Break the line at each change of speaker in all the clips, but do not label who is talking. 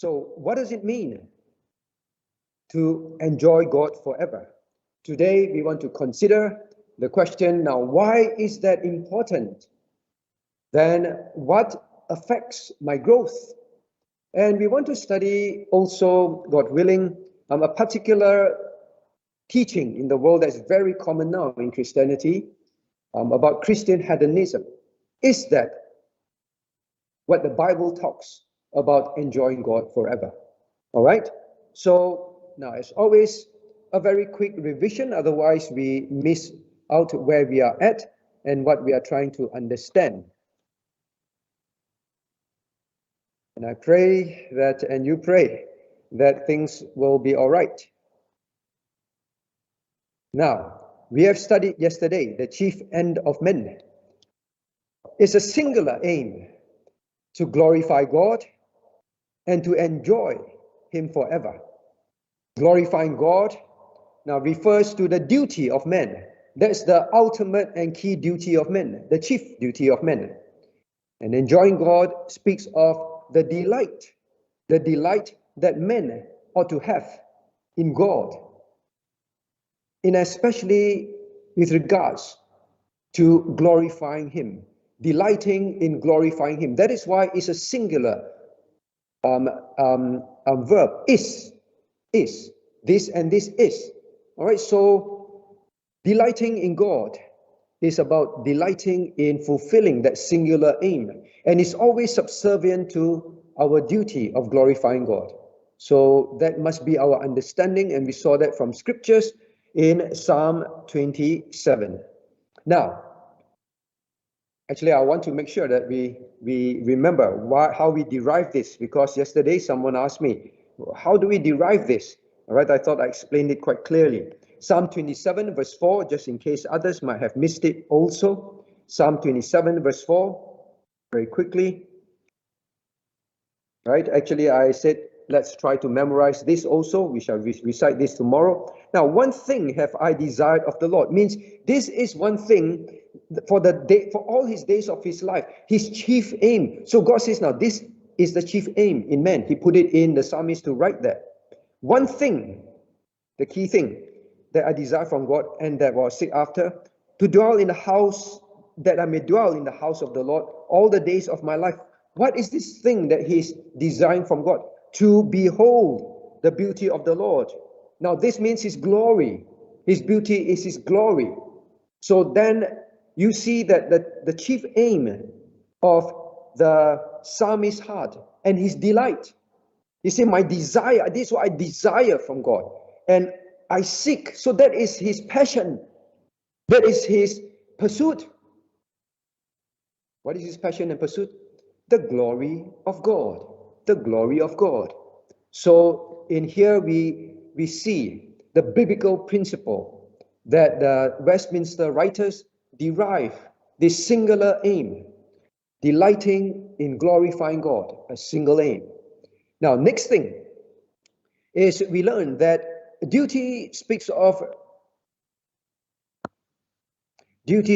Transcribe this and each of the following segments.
So what does it mean to enjoy God forever? Today we want to consider the question, now why is that important? Then what affects my growth? And we want to study also, God willing, a particular teaching in the world that's very common now in Christianity, about Christian hedonism. Is that what the Bible talks about enjoying God forever? All right? So now, as always, a very quick revision, otherwise we miss out where we are at and what we are trying to understand. And I pray that, and you pray, that things will be all right. Now, we have studied yesterday the chief end of men. It's a singular aim to glorify God and to enjoy Him forever. Glorifying God now refers to the duty of men. That's the ultimate and key duty of men, the chief duty of men. And enjoying God speaks of the delight that men ought to have in God, in especially with regards to glorifying Him, delighting in glorifying Him. That is why it's a singular verb, is, this and this is. All right, so delighting in God is about delighting in fulfilling that singular aim, and it's always subservient to our duty of glorifying God. So that must be our understanding, and we saw that from scriptures in Psalm 27. Now, actually, I want to make sure that we remember how we derive this, because yesterday someone asked me, how do we derive this? All right, I thought I explained it quite clearly. Psalm 27 verse 4, just in case others might have missed it also. Psalm 27 verse 4, very quickly. Right, actually I said, let's try to memorize this also. We shall recite this tomorrow. Now, one thing have I desired of the Lord means this is one thing for all his days of his life, his chief aim. So God says, now this is the chief aim in man. He put it in the psalmist to write that. One thing, the key thing that I desire from God and that I seek after, to dwell in the house, that I may dwell in the house of the Lord all the days of my life. What is this thing that he's desiring from God? To behold the beauty of the Lord. Now this means his glory. His beauty is his glory. So then you see that the chief aim of the psalmist's heart and his delight. You see, my desire, this is what I desire from God. And I seek, so that is his passion. That is his pursuit. What is his passion and pursuit? The glory of God. The glory of God. So in here we see the biblical principle that the Westminster writers derive this singular aim, delighting in glorifying God, a single aim. Now, next thing is we learn that duty speaks of duty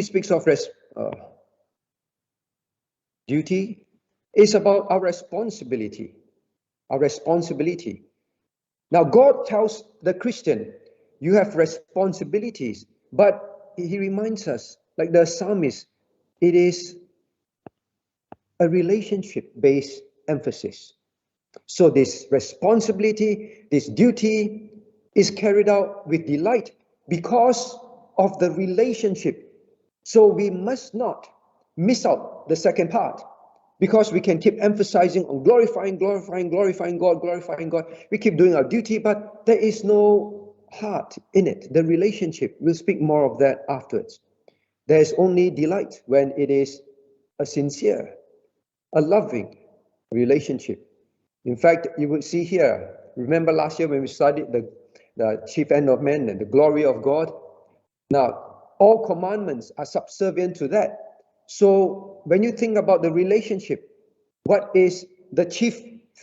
is about our responsibility. Our responsibility. Now, God tells the Christian, you have responsibilities, but he reminds us, like the psalmist, it is a relationship-based emphasis. So this responsibility, this duty is carried out with delight because of the relationship. So we must not miss out the second part, because we can keep emphasizing on glorifying God. We keep doing our duty, but there is no heart in it. The relationship, we'll speak more of that afterwards. There is only delight when it is a sincere, a loving relationship. In fact, you would see here, remember last year when we studied the chief end of man and the glory of God? Now, all commandments are subservient to that. So when you think about the relationship, what is the chief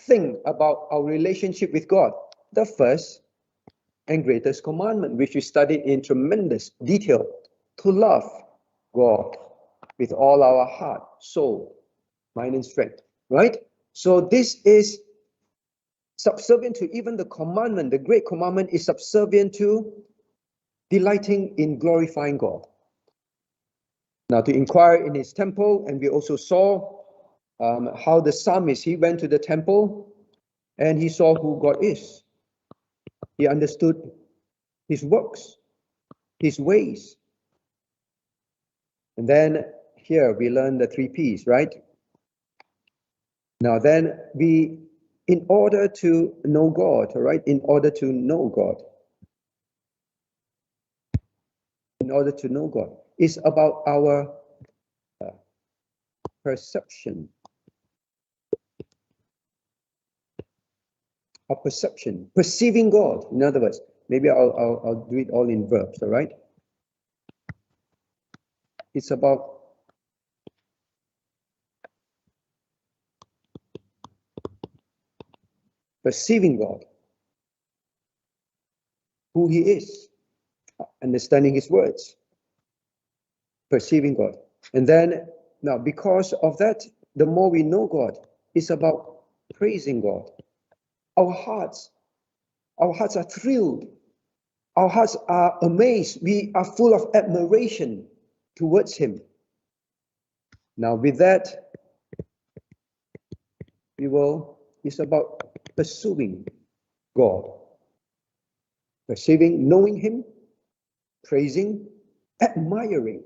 thing about our relationship with God? The first and greatest commandment, which we studied in tremendous detail, to love God with all our heart, soul, mind, and strength, right? So this is subservient to even the commandment. The great commandment is subservient to delighting in glorifying God. Now, to inquire in his temple, and we also saw how the psalmist, he went to the temple and he saw who God is. He understood his works, his ways. And then here we learn the 3 P's, right? Now then, in order to know God, all right? In order to know God. In order to know God. It's about our perception. Our perception. Perceiving God. In other words, maybe I'll do it all in verbs, all right? It's about perceiving God, who he is, understanding his words, perceiving God. And then, now, because of that, the more we know God, it's about praising God. Our hearts are thrilled. Our hearts are amazed. We are full of admiration towards him. Now, with that, it's about pursuing God. Perceiving, knowing him, praising, admiring,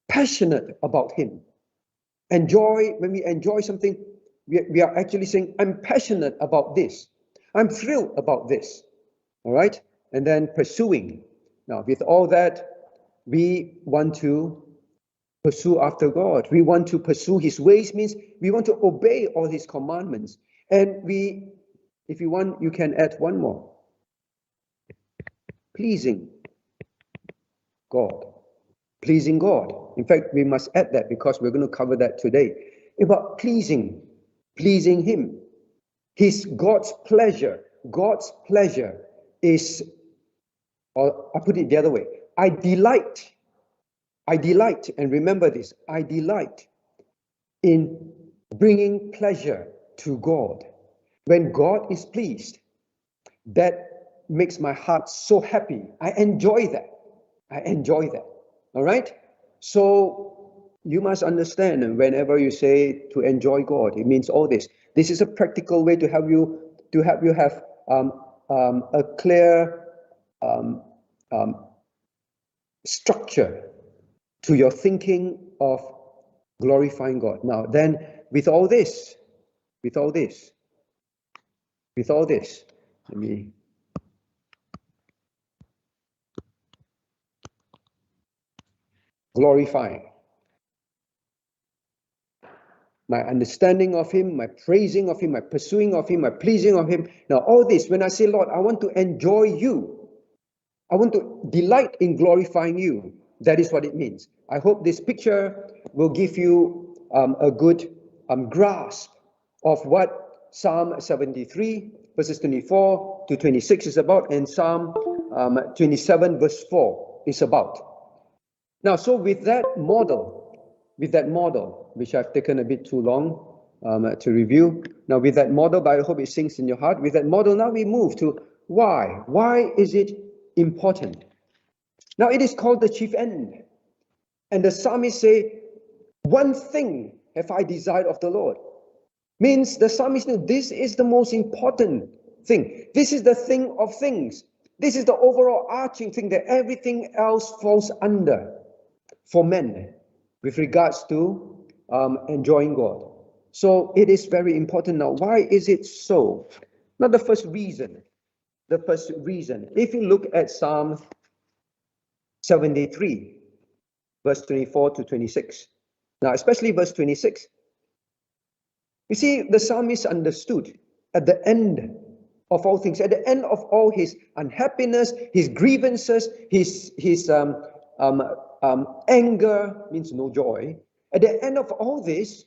passionate about him. When we enjoy something, we are actually saying, I'm passionate about this. I'm thrilled about this. All right? And then pursuing. Now, with all that, we want to pursue after God. We want to pursue his ways, means we want to obey all his commandments. And if you want, you can add one more. Pleasing God. Pleasing God. In fact, we must add that because we're going to cover that today. About pleasing him. His God's pleasure. God's pleasure is, or I put it the other way, I delight, and remember this, I delight in bringing pleasure to God. When God is pleased, that makes my heart so happy. I enjoy that. All right? So you must understand, whenever you say to enjoy God, it means all this. This is a practical way to help you have a clear structure to your thinking of glorifying God. Now, then, with all this, let me glorifying. My understanding of him, my praising of him, my pursuing of him, my pleasing of him. Now, all this, when I say, Lord, I want to enjoy you, I want to delight in glorifying you, that is what it means. I hope this picture will give you a good grasp of what Psalm 73, verses 24 to 26 is about, and Psalm 27, verse 4 is about. Now, so with that model, which I've taken a bit too long to review. Now, with that model, but I hope it sinks in your heart. With that model, now we move to why. Why is it important? Now, it is called the chief end. And the psalmist say, one thing have I desired of the Lord. Means the psalmist knew this is the most important thing. This is the thing of things. This is the overall arching thing that everything else falls under for men with regards to enjoying God. So it is very important. Now, why is it so? Not the first reason. The first reason, if you look at Psalm 73, verse 24 to 26. Now, especially verse 26. You see, the psalmist understood at the end of all things, at the end of all his unhappiness, his grievances, his anger, means no joy. At the end of all this,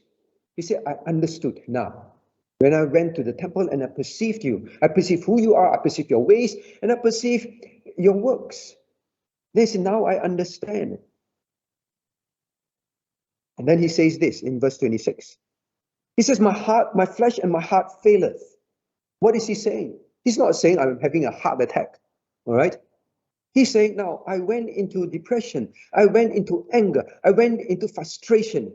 he said, I understood now. When I went to the temple and I perceived you, I perceived who you are, I perceived your ways, and I perceived your works. This, now I understand. And then he says this in verse 26. He says, my flesh and my heart faileth. What is he saying? He's not saying I'm having a heart attack. All right? He's saying, now, I went into depression. I went into anger. I went into frustration.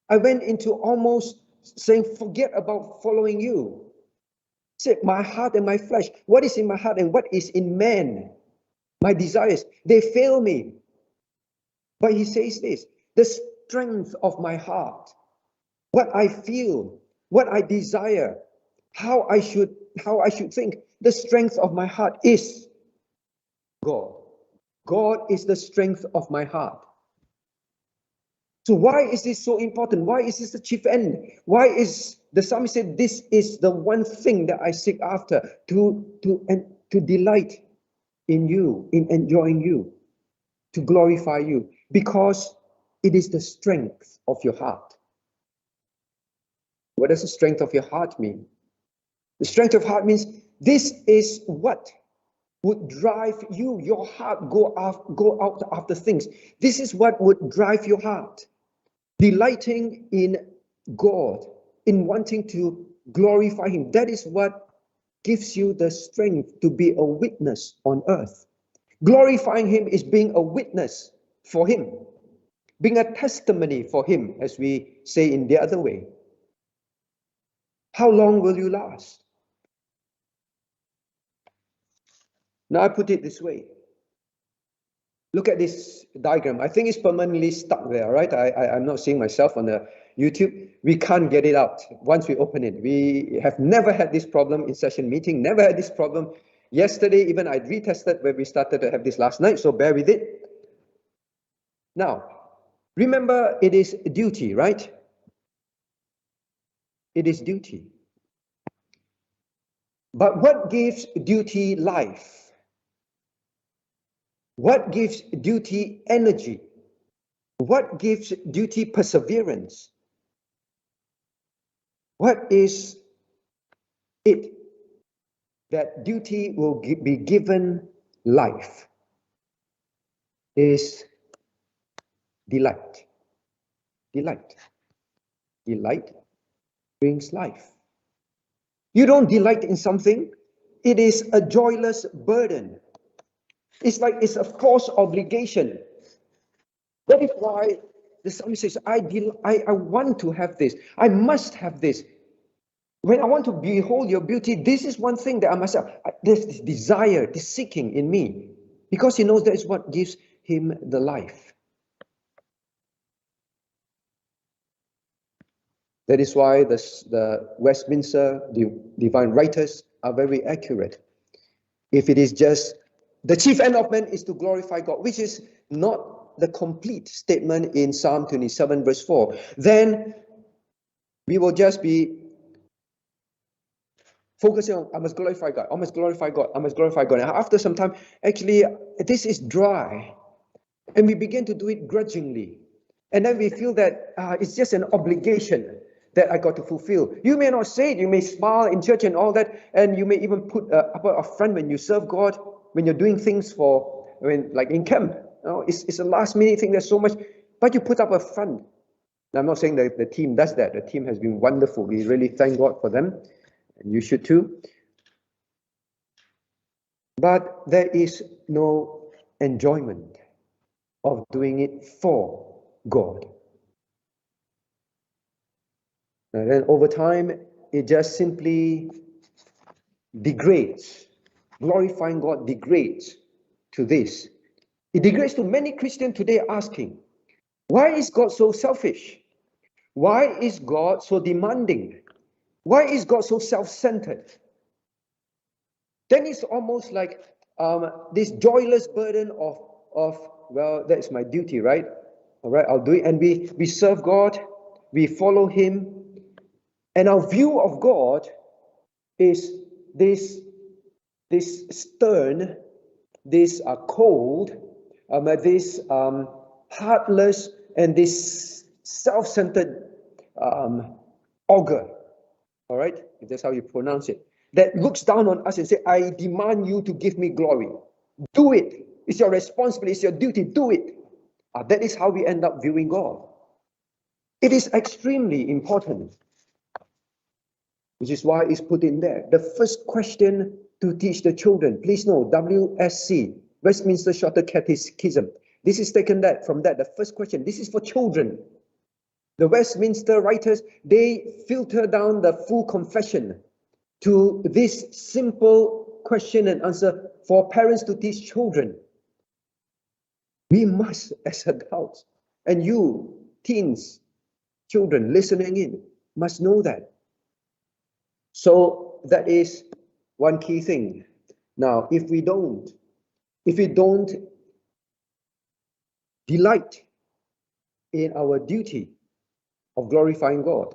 I went into almost saying, forget about following you. Say, my heart and my flesh, what is in my heart and what is in man? My desires, they fail me. But he says this, the strength of my heart, what I feel, what I desire, how I should think, the strength of my heart is God. God is the strength of my heart. So why is this so important? Why is this the chief end? Why is the psalmist said, this is the one thing that I seek after, to delight in you, in enjoying you, to glorify you, because it is the strength of your heart. What does the strength of your heart mean? The strength of heart means this is what would drive you, your heart, go out after things. This is what would drive your heart. Delighting in God, in wanting to glorify Him. That is what gives you the strength to be a witness on earth. Glorifying Him is being a witness for Him, being a testimony for Him, as we say in the other way. How long will you last? Now I put it this way. Look at this diagram. I think it's permanently stuck there, right? I'm not seeing myself on the YouTube. We can't get it out once we open it. We have never had this problem in session meeting, never had this problem. Yesterday, even I retested where we started to have this last night, so bear with it. Now, remember, it is duty, right? It is duty. But what gives duty life? What gives duty energy? What gives duty perseverance? What is it that duty will be given life? Is delight. Delight. Delight brings life. You don't delight in something, it is a joyless burden. It's like it's a forced obligation. That is why the psalmist says, I want to have this. I must have this. When I want to behold your beauty, this is one thing that I must have. There's this desire, this seeking in me. Because he knows that is what gives him the life. That is why the Westminster divine writers are very accurate. If it is just the chief end of man is to glorify God, which is not the complete statement in Psalm 27 verse 4, then we will just be focusing on, I must glorify God, I must glorify God, I must glorify God. And after some time, actually, this is dry. And we begin to do it grudgingly. And then we feel that it's just an obligation that I got to fulfill. You may not say it, you may smile in church and all that, and you may even put up a front when you serve God, when you're doing things like in camp. It's a last minute thing, there's so much, but you put up a front. Now, I'm not saying that the team does that. The team has been wonderful. We really thank God for them, and you should too. But there is no enjoyment of doing it for God. And then over time, it just simply degrades. Glorifying God degrades to this. It degrades to many Christians today asking, why is God so selfish? Why is God so demanding? Why is God so self-centered? Then it's almost like this joyless burden of, well, that's my duty, right? All right, I'll do it. And we serve God, we follow Him. And our view of God is this stern, this cold, this heartless, and this self-centered augur. All right, if that's how you pronounce it, that looks down on us and say, I demand you to give me glory. Do it. It's your responsibility. It's your duty. Do it. That is how we end up viewing God. It is extremely important which is why it's put in there. The first question to teach the children, please know, WSC, Westminster Shorter Catechism. This is taken from that. The first question, this is for children. The Westminster writers, they filter down the full confession to this simple question and answer for parents to teach children. We must, as adults, and you, teens, children listening in, must know that. So that is one key thing. Now, if we don't delight in our duty of glorifying God,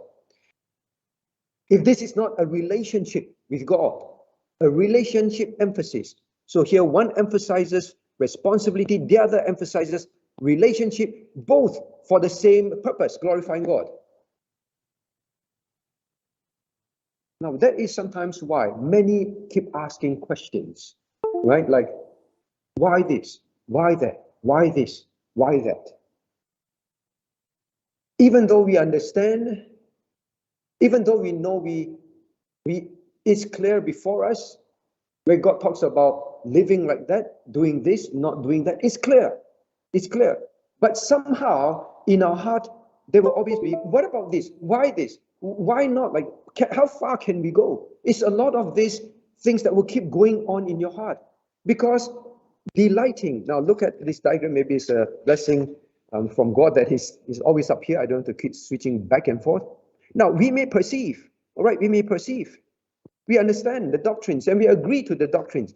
if this is not a relationship with God, a relationship emphasis, so here one emphasizes responsibility, the other emphasizes relationship, both for the same purpose, glorifying God. Now, that is sometimes why many keep asking questions, right? Like, why this? Why that? Why this? Why that? Even though we understand, even though we know it's clear before us, when God talks about living like that, doing this, not doing that, it's clear. It's clear. But somehow in our heart, there will always be, what about this? Why this? Why not? Like, how far can we go? It's a lot of these things that will keep going on in your heart. Because delighting, now look at this diagram, maybe it's a blessing from God that he's always up here. I don't have to keep switching back and forth. Now, we may perceive, all right, we may perceive. We understand the doctrines and we agree to the doctrines.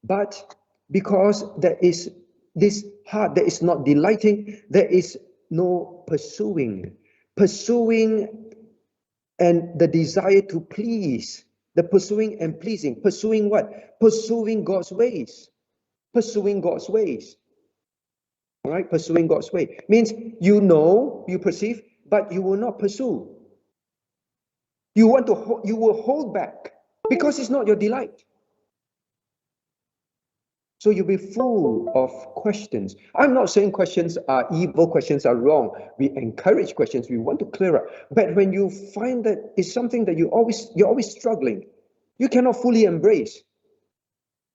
But because there is this heart that is not delighting, there is no pursuing. Pursuing and the desire to please. The pursuing and pleasing. Pursuing what? Pursuing God's ways. Pursuing God's ways. All right, pursuing God's way. Means you know, you perceive, but you will not pursue. You will hold back because it's not your delight. So you'll be full of questions. I'm not saying questions are evil, questions are wrong. We encourage questions, we want to clear up. But when you find that it's something that you're always struggling, you cannot fully embrace.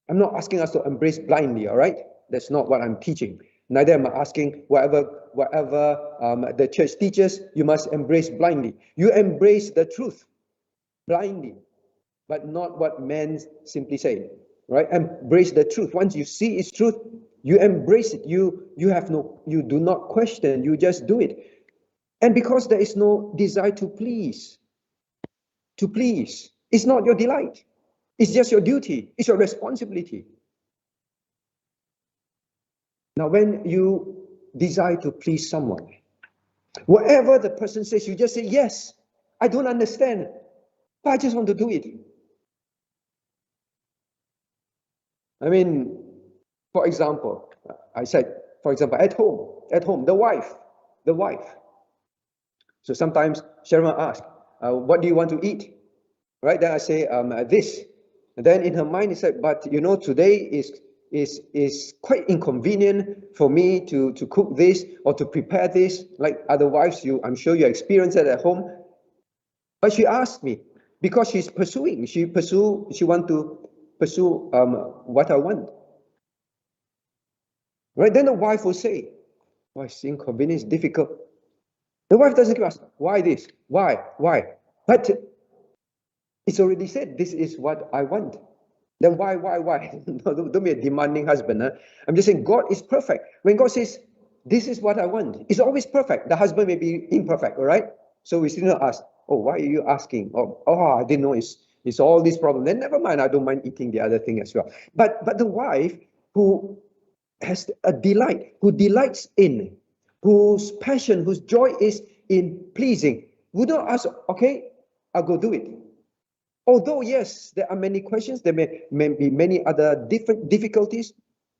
I'm not asking us to embrace blindly, all right? That's not what I'm teaching. Neither am I asking whatever the church teaches, you must embrace blindly. You embrace the truth blindly, but not what men simply say, right? Embrace the truth. Once you see its truth, you embrace it. You do not question, you just do it. And because there is no desire to please, it's not your delight. It's just your duty. It's your responsibility. Now, when you desire to please someone, whatever the person says, you just say, yes, I don't understand, but I just want to do it. I mean, for example, at home, the wife. So sometimes Sharon asks, what do you want to eat? Right? Then I say, this. And then in her mind, it's like, but you know, today is quite inconvenient for me to cook this or to prepare this. Like other wives, I'm sure you experience it at home. But she asked me because she's pursuing. She want to pursue what I want. Right? Then the wife will say, "Oh, it's inconvenient, it's difficult." The wife doesn't ask, "Why this? Why? But it's already said, this is what I want. Then why? Don't be a demanding husband. Huh? I'm just saying God is perfect. When God says, this is what I want, it's always perfect. The husband may be imperfect, all right? So we still not ask, oh, why are you asking? Oh, I didn't know it's all this problem. Then never mind, I don't mind eating the other thing as well. But the wife who has a delight, who delights in, whose passion, whose joy is in pleasing, would not ask, okay, I'll go do it. Although, yes, there are many questions, there may be many other different difficulties,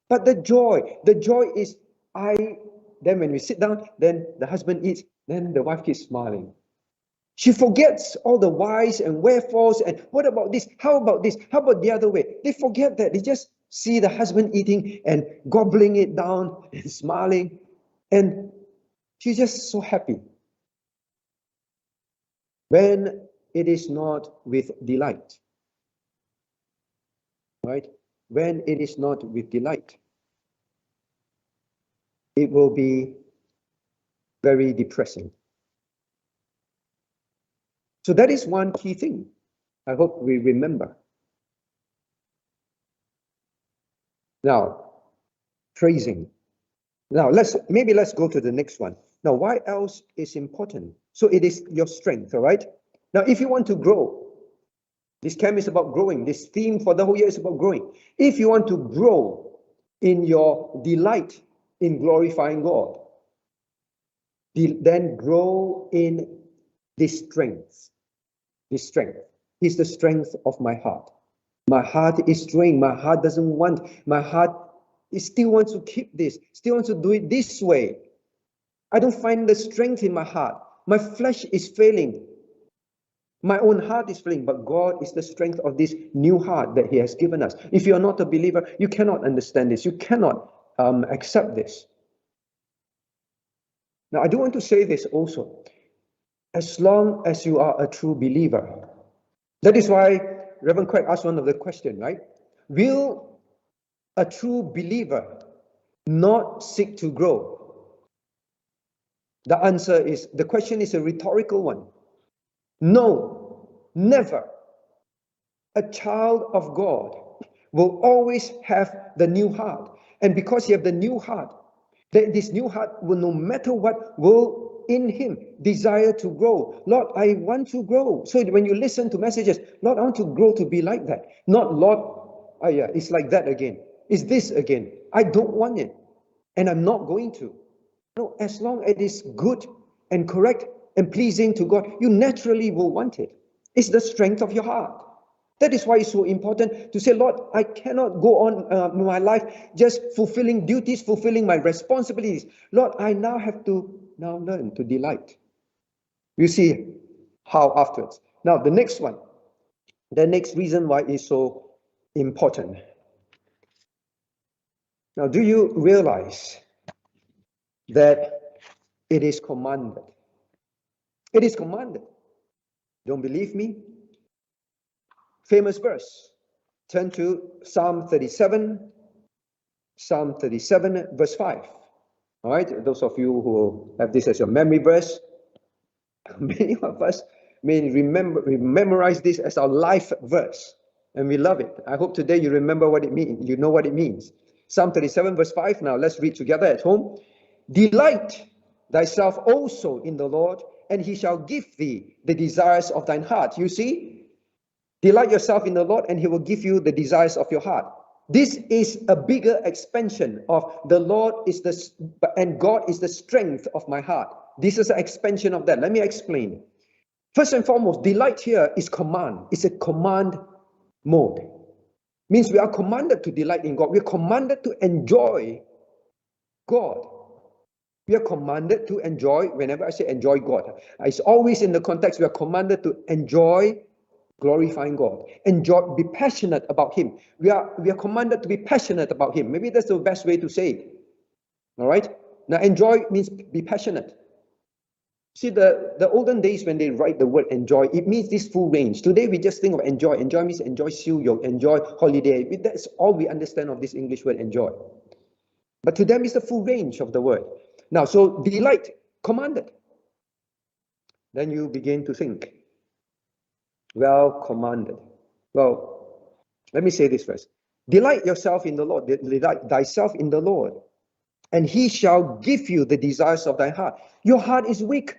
but the joy is then when we sit down, then the husband eats, then the wife keeps smiling. She forgets all the whys and wherefores and what about this? How about this? How about the other way? They forget that. They just see the husband eating and gobbling it down and smiling. And she's just so happy. When it is not with delight, right? When it is not with delight, it will be very depressing. So that is one key thing I hope we remember. Now, praising. Now, let's go to the next one. Now, why else is important? So it is your strength, all right? Now, if you want to grow, this camp is about growing. This theme for the whole year is about growing. If you want to grow in your delight in glorifying God, then grow in this strength. This strength. Is the strength of my heart. My heart is strained. My heart doesn't want. My heart still wants to keep this. Still wants to do it this way. I don't find the strength in my heart. My flesh is failing. My own heart is failing. But God is the strength of this new heart that He has given us. If you are not a believer, you cannot understand this. You cannot accept this. Now, I do want to say this also. As long as you are a true believer, that is why Reverend Craig asked one of the questions, right? Will a true believer not seek to grow? The answer is, the question is a rhetorical one. No, never. A child of God will always have the new heart. And because you have the new heart, this new heart will, no matter what, will in him desire to grow. Lord, I want to grow. So when you listen to messages, Lord, I want to grow to be like that. Not, Lord, oh yeah, it's like that again. It's this again. I don't want it. And I'm not going to. No, as long as it is good and correct and pleasing to God, you naturally will want it. It's the strength of your heart. That is why it's so important to say, Lord, I cannot go on my life just fulfilling duties, fulfilling my responsibilities. Lord, I now have to learn to delight. You see how afterwards. Now, the next one, the next reason why it's so important. Now, do you realize that it is commanded? It is commanded. Don't believe me? Famous verse. Turn to Psalm 37, verse 5. All right, those of you who have this as your memory verse, many of us may memorize this as our life verse, and we love it. I hope today you remember what it means. You know what it means. Psalm 37, verse 5. Now let's read together at home. Delight thyself also in the Lord, and He shall give thee the desires of thine heart. You see? Delight yourself in the Lord, and He will give you the desires of your heart. This is a bigger expansion of the Lord is and God is the strength of my heart. This is an expansion of that. Let me explain. First and foremost, delight here is command. It's a command mode. Means we are commanded to delight in God. We are commanded to enjoy God. We are commanded to enjoy. Whenever I say enjoy God, it's always in the context we are commanded to enjoy glorifying God. Enjoy, be passionate about Him. We are commanded to be passionate about Him. Maybe that's the best way to say it. All right? Now, enjoy means be passionate. See, the olden days when they write the word enjoy, it means this full range. Today we just think of enjoy. Enjoy means enjoy silyo, enjoy holiday. That's all we understand of this English word enjoy. But to them it's the full range of the word. Now, so delight, commanded. Then you begin to think. Well commanded. Well, let me say this first. Delight yourself in the Lord. Delight thyself in the Lord, and He shall give you the desires of thy heart. Your heart is weak.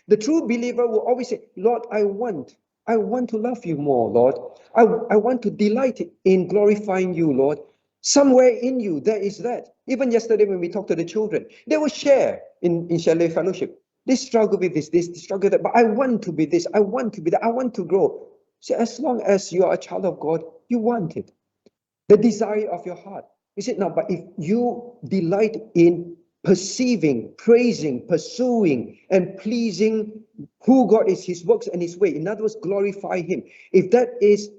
The true believer will always say, Lord, I want to love you more, Lord. I want to delight in glorifying you, Lord. Somewhere in you, there is that. Even yesterday when we talked to the children, they will share in Chalet Fellowship. They struggle with this, they struggle with that, but I want to be this, I want to be that, I want to grow. So as long as you are a child of God, you want it. The desire of your heart. You said, no, but if you delight in perceiving, praising, pursuing, and pleasing who God is, His works and His way, in other words, glorify Him. If that is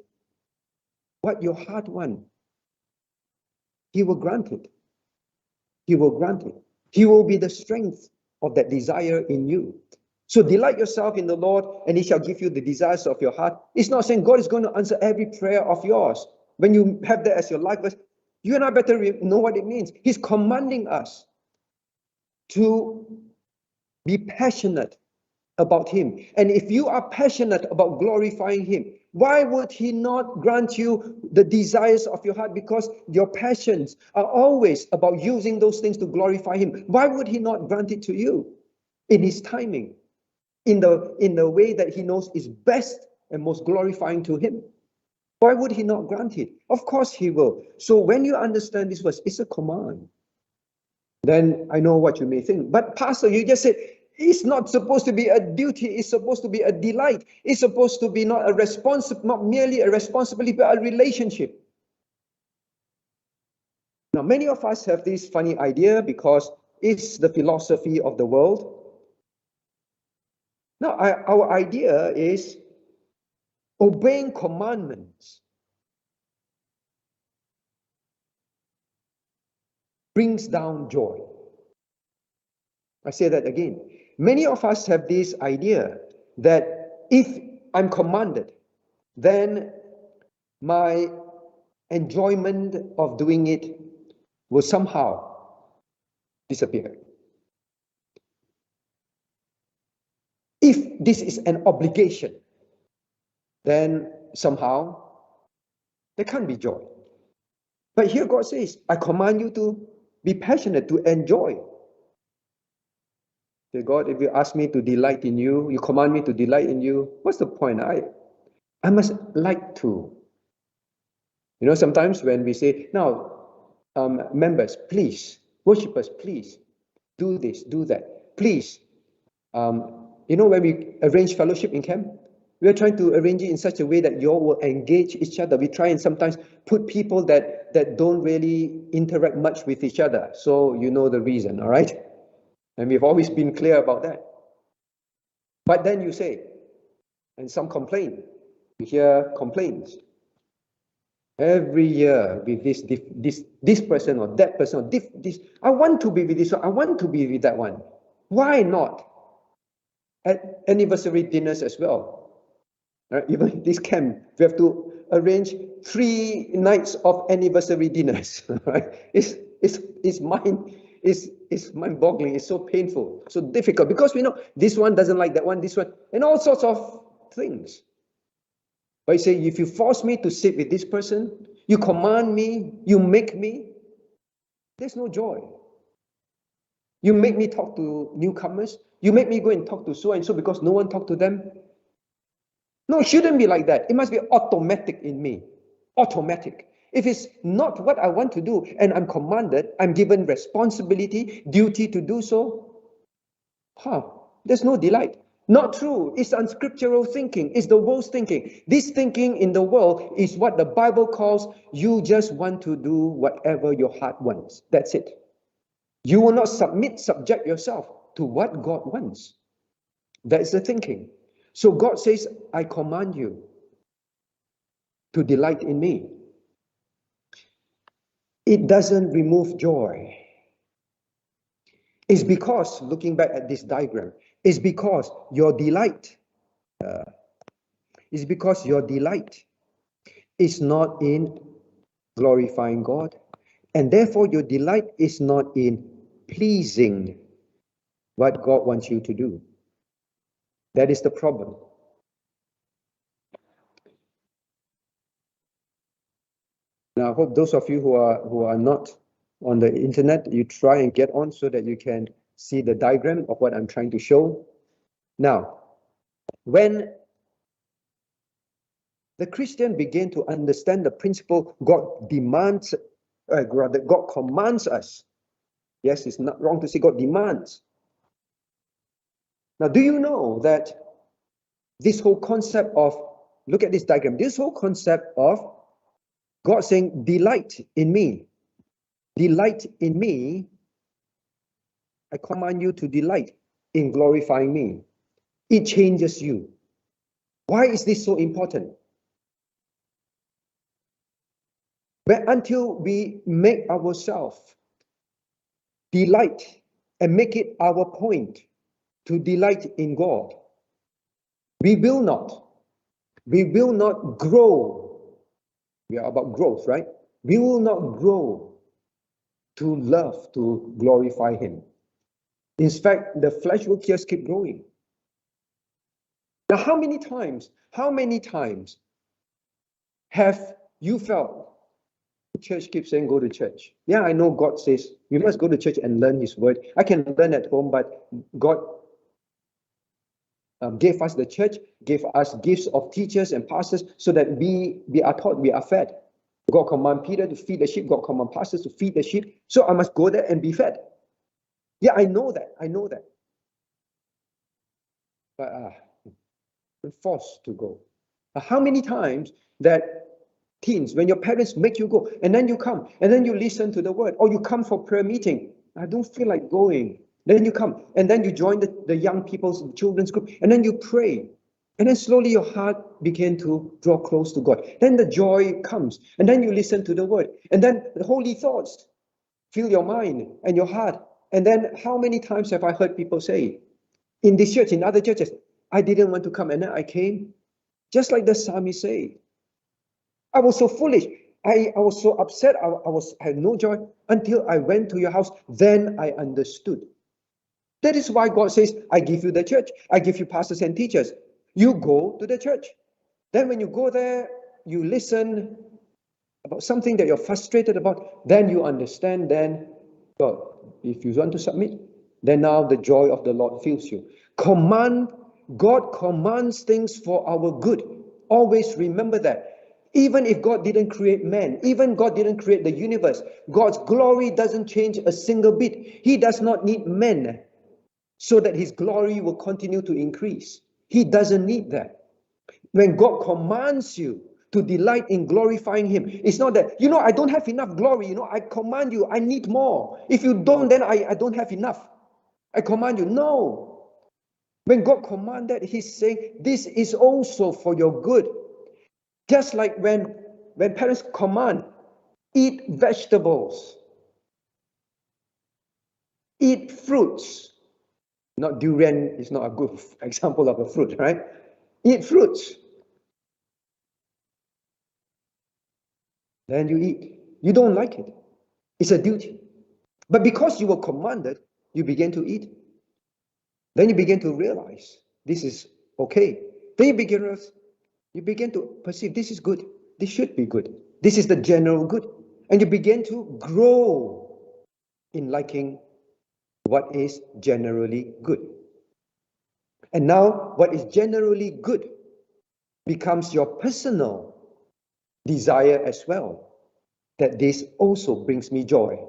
what your heart wants, He will grant it. He will grant it. He will be the strength of that desire in you. So delight yourself in the Lord, and he shall give you the desires of your heart. It's not saying God is going to answer every prayer of yours. When you have that as your life verse, you and I better know what it means. He's commanding us to be passionate about him. And if you are passionate about glorifying him, why would he not grant you the desires of your heart? Because your passions are always about using those things to glorify him. Why would he not grant it to you in his timing, in the way that he knows is best and most glorifying to him? Why would he not grant it? Of course he will. So when you understand this verse, it's a command. Then I know what you may think. But Pastor, you just said, it's not supposed to be a duty. It's supposed to be a delight. It's supposed to be not merely a responsibility, but a relationship. Now, many of us have this funny idea because it's the philosophy of the world. Now, our idea is obeying commandments brings down joy. I say that again. Many of us have this idea that if I'm commanded, then my enjoyment of doing it will somehow disappear. If this is an obligation, then somehow there can't be joy. But here God says, I command you to be passionate, to enjoy. Say, God, if you ask me to delight in you, you command me to delight in you, what's the point? I must like to. You know, sometimes when we say, now, members, please, worshippers, please, do this, do that. Please, you know, when we arrange fellowship in camp, we are trying to arrange it in such a way that you all will engage each other. We try and sometimes put people that don't really interact much with each other. So you know the reason, all right? And we've always been clear about that. But then you say, and some complain. We hear complaints. Every year with this person or that person, or this, I want to be with this one, I want to be with that one. Why not? At anniversary dinners as well. Right? Even this camp, we have to arrange 3 nights of anniversary dinners. Right? It's mind-boggling. It's so painful, so difficult, because we know this one doesn't like that one, this one, and all sorts of things. But you say, if you force me to sit with this person, you command me, you make me, there's no joy. You make me talk to newcomers, you make me go and talk to so and so because no one talked to them. No, it shouldn't be like that. It must be automatic in me. Automatic. If it's not what I want to do and I'm commanded, I'm given responsibility, duty to do so, there's no delight. Not true. It's unscriptural thinking. It's the world's thinking. This thinking in the world is what the Bible calls you just want to do whatever your heart wants. That's it. You will not subject yourself to what God wants. That's the thinking. So God says, I command you to delight in me. It doesn't remove joy. It's because, looking back at this diagram, it's because your delight is not in glorifying God, and therefore your delight is not in pleasing what God wants you to do. That is the problem. Now, I hope those of you who are not on the internet, you try and get on so that you can see the diagram of what I'm trying to show. Now, when the Christian began to understand the principle God demands, God commands us. Yes, it's not wrong to say God demands. Now, do you know that this whole concept of, look at this diagram, this whole concept of God saying, delight in me, I command you to delight in glorifying me. It changes you. Why is this so important? But until we make ourselves delight and make it our point to delight in God, we will not grow. We are about growth, right? We will not grow to love, to glorify Him. In fact, the flesh will just keep growing. Now, how many times have you felt the church keeps saying go to church? Yeah, I know God says we must go to church and learn His word. I can learn at home, but God gave us the church, gave us gifts of teachers and pastors so that we are taught, we are fed. God command Peter to feed the sheep. God command pastors to feed the sheep. So I must go there and be fed. Yeah, I know that. But I'm forced to go. How many times that teens, when your parents make you go, and then you come, and then you listen to the word, or you come for prayer meeting, I don't feel like going. Then you come, and then you join the young people's children's group, and then you pray. And then slowly your heart began to draw close to God. Then the joy comes, and then you listen to the word, and then the holy thoughts fill your mind and your heart. And then how many times have I heard people say, in this church, in other churches, I didn't want to come, and then I came. Just like the psalmist said, I was so foolish. I was so upset. I had no joy until I went to your house. Then I understood. That is why God says, I give you the church. I give you pastors and teachers. You go to the church. Then when you go there, you listen about something that you're frustrated about. Then you understand. Then, God, if you want to submit, then now the joy of the Lord fills you. God commands things for our good. Always remember that. Even if God didn't create man, even God didn't create the universe, God's glory doesn't change a single bit. He does not need men so that His glory will continue to increase. He doesn't need that. When God commands you to delight in glorifying Him, it's not that, I don't have enough glory. I command you, I need more. If you don't, then I don't have enough. I command you. No. When God commanded, He's saying, this is also for your good. Just like when parents command, eat vegetables, eat fruits. Not durian is not a good example of a fruit, right? Eat fruits. Then you eat. You don't like it. It's a duty. But because you were commanded, you begin to eat. Then you begin to realize this is okay. Then you begin to perceive this is good. This should be good. This is the general good. And you begin to grow in liking what is generally good. And now what is generally good becomes your personal desire as well. That this also brings me joy.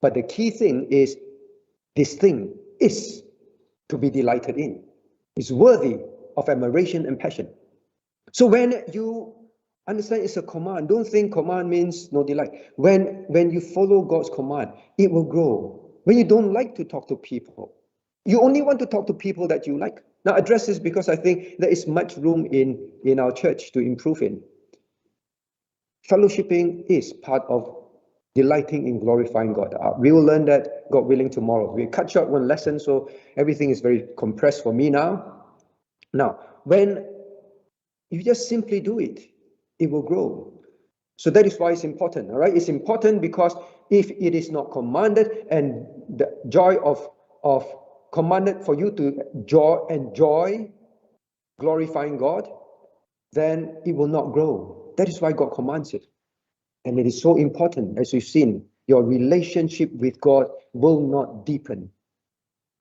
But the key thing is, this thing is to be delighted in. It's worthy of admiration and passion. So when you understand it's a command, don't think command means no delight. When you follow God's command, it will grow. When you don't like to talk to people, you only want to talk to people that you like. Now address this because I think there is much room in our church to improve in. Fellowshipping is part of delighting in glorifying God. We will learn that, God willing, tomorrow. We cut short one lesson, so everything is very compressed for me now. Now, when you just simply do it, it will grow. So that is why it's important, all right? It's important because if it is not commanded and the joy of commanded for you to enjoy glorifying God, then it will not grow. That is why God commands it. And it is so important, as we've seen, your relationship with God will not deepen.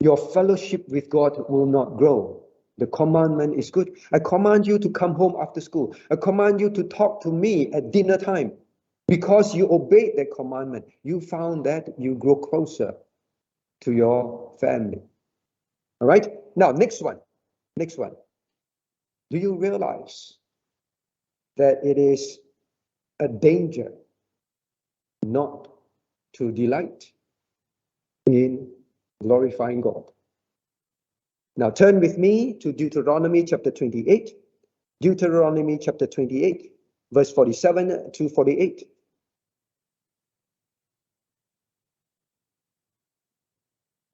Your fellowship with God will not grow. The commandment is good. I command you to come home after school. I command you to talk to me at dinner time. Because you obeyed that commandment, you found that you grow closer to your family. All right? Now, next one. Do you realize that it is a danger not to delight in glorifying God? Now turn with me to Deuteronomy chapter 28. Deuteronomy chapter 28, verse 47 to 48.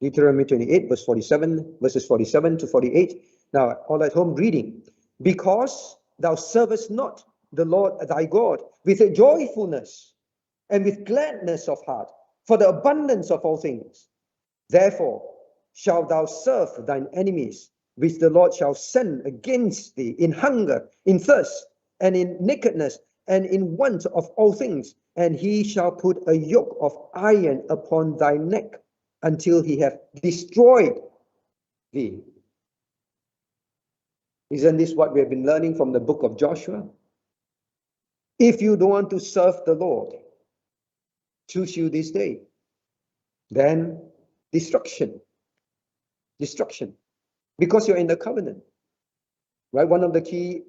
Deuteronomy 28, verses 47 to 48. Now, all at home reading. Because thou servest not the Lord thy God with a joyfulness and with gladness of heart, for the abundance of all things. Therefore shalt thou serve thine enemies, which the Lord shall send against thee in hunger, in thirst, and in nakedness, and in want of all things. And he shall put a yoke of iron upon thy neck until he have destroyed thee. Isn't this what we have been learning from the book of Joshua? If you don't want to serve the Lord, choose you this day. Then destruction. Destruction. Because you're in the covenant. Right? One of the key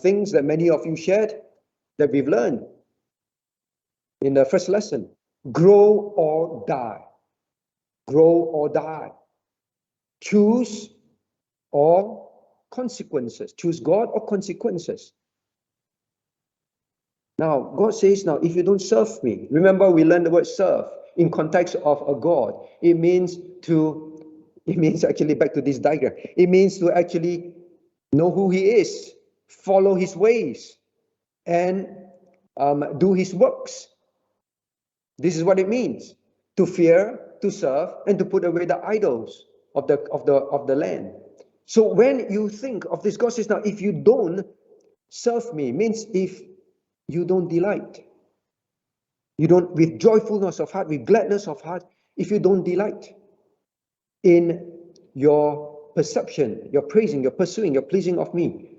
things that many of you shared that we've learned in the first lesson. Grow or die. Grow or die. Choose or consequences. Choose God or consequences. Now, God says, now, if you don't serve me, remember we learned the word serve in context of a God. It means actually back to this diagram. It means to actually know who he is, follow his ways, and do his works. This is what it means. To fear, to serve, and to put away the idols of the land. So when you think of this, God says, now, if you don't serve me, means if you don't delight, you don't, with joyfulness of heart, with gladness of heart, if you don't delight in your perception, your praising, your pursuing, your pleasing of me.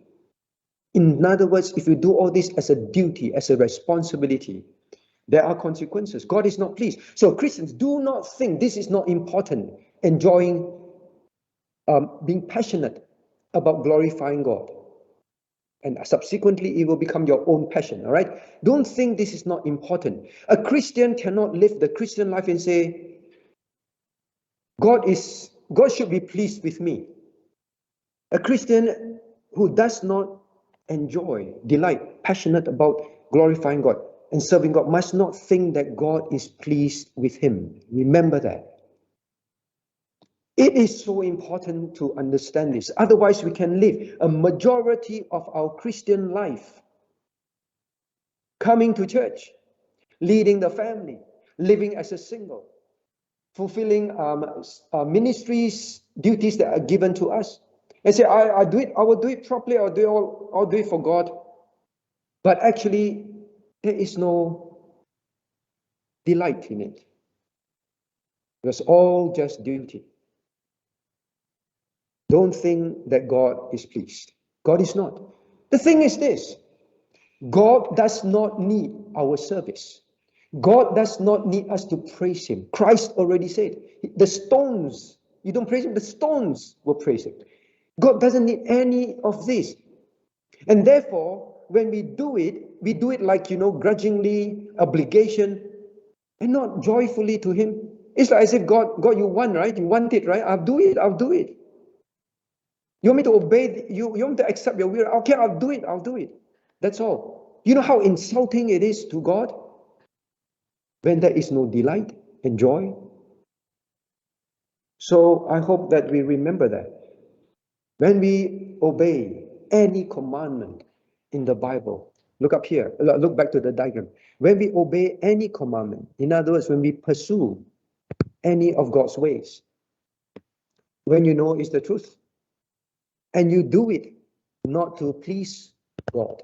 In other words, if you do all this as a duty, as a responsibility, there are consequences. God is not pleased. So Christians, do not think this is not important, enjoying, being passionate about glorifying God. And subsequently, it will become your own passion, all right? Don't think this is not important. A Christian cannot live the Christian life and say, God should be pleased with me. A Christian who does not enjoy, delight, passionate about glorifying God and serving God must not think that God is pleased with him. Remember that. It is so important to understand this. Otherwise, we can live a majority of our Christian life coming to church, leading the family, living as a single, fulfilling ministries, duties that are given to us. And say, I will do it properly, I'll do it for God. But actually, there is no delight in it. It was all just duty. Don't think that God is pleased. God is not. The thing is this, God does not need our service. God does not need us to praise him. Christ already said, the stones, you don't praise him, the stones will praise him. God doesn't need any of this. And therefore, when we do it like, grudgingly, obligation, and not joyfully to him. It's like I said, God, you want, right? You want it, right? I'll do it. You want me to obey? You want to accept your will? Okay, I'll do it. That's all. You know how insulting it is to God when there is no delight and joy? So I hope that we remember that. When we obey any commandment in the Bible, look up here, look back to the diagram. When we obey any commandment, in other words, when we pursue any of God's ways, when you know it's the truth, and you do it not to please God,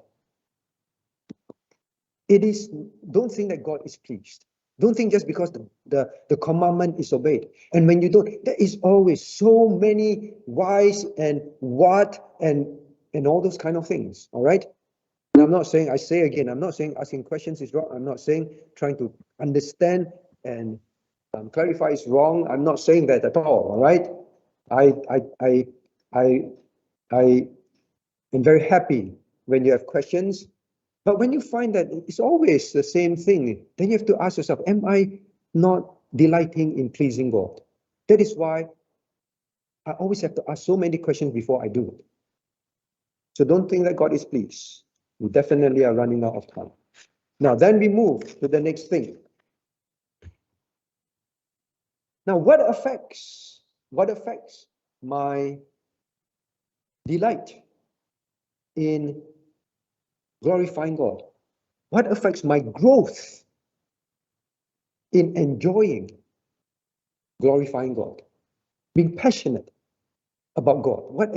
don't think that God is pleased. Don't think just because the commandment is obeyed. And when you don't, there is always so many whys and what and all those kind of things. All right? And I'm not saying, I say again, I'm not saying asking questions is wrong. I'm not saying trying to understand and clarify is wrong. I'm not saying that at all. All right? I am very happy when you have questions. But when you find that it's always the same thing, then you have to ask yourself, am I not delighting in pleasing God? That is why I always have to ask so many questions before I do it. So don't think that God is pleased. We definitely are running out of time. Now, then we move to the next thing. Now, what affects my delight in glorifying God? What affects my growth in enjoying glorifying God, being passionate about God? What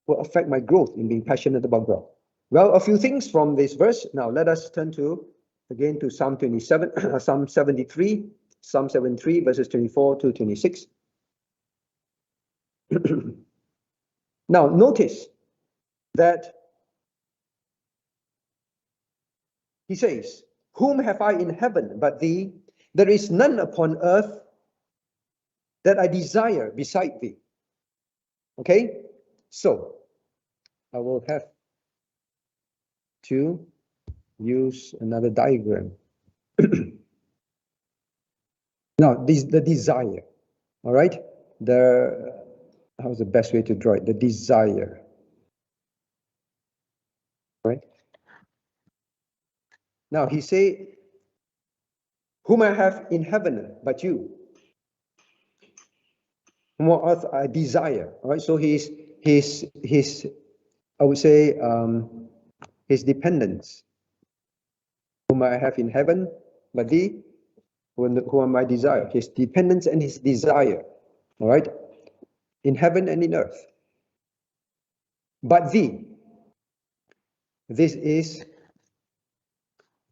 will affect my growth in being passionate about God? Well, a few things from this verse. Now, let us turn again to Psalm 27, Psalm 73, Psalm 73, verses 24 to 26. Now, notice that he says, "Whom have I in heaven but thee? There is none upon earth that I desire beside thee." Okay, so I will have to use another diagram. Now, the desire, all right? How's the best way to draw it? The desire, right? Now, he say, "Whom I have in heaven but you? Whom on earth I desire." All right, so his I would say his dependence. Whom I have in heaven but thee, who am I desire? His dependence and his desire, all right, in heaven and in earth. But thee, this is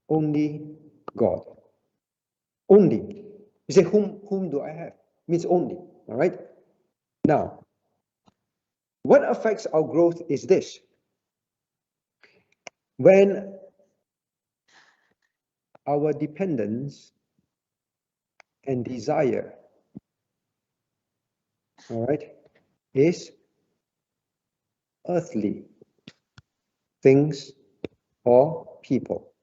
only God. Only. You say, whom do I have? Means only, all right? Now, what affects our growth is this. When our dependence and desire, all right, is earthly things or people.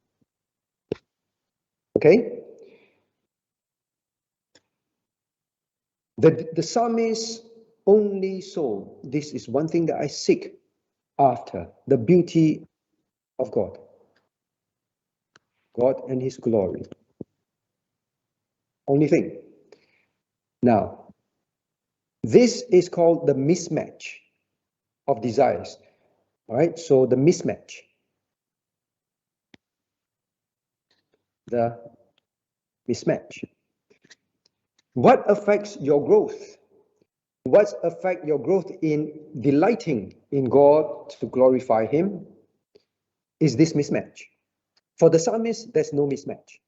Okay? The psalmist only soul. This is one thing that I seek after, the beauty of God. God and his glory. Only thing. Now, this is called the mismatch of desires. All right, so the mismatch. The mismatch. What affects your growth? What affects your growth in delighting in God to glorify him is this mismatch. For the psalmist, there's no mismatch.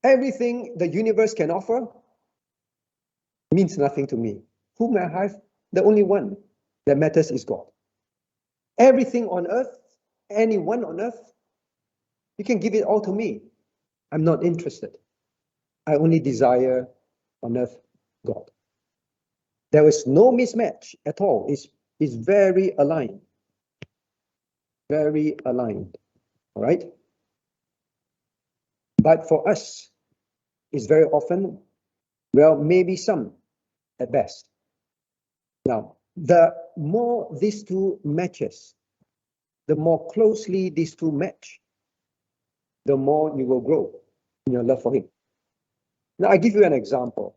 Everything the universe can offer means nothing to me. Whom I have, the only one that matters is God. Everything on earth, anyone on earth, you can give it all to me. I'm not interested. I only desire on earth God. There is no mismatch at all. It's very aligned. Very aligned. All right? But for us, it's very often, well, maybe some at best. Now, the more these two matches, the more closely these two match, the more you will grow in your love for him. Now, I give you an example.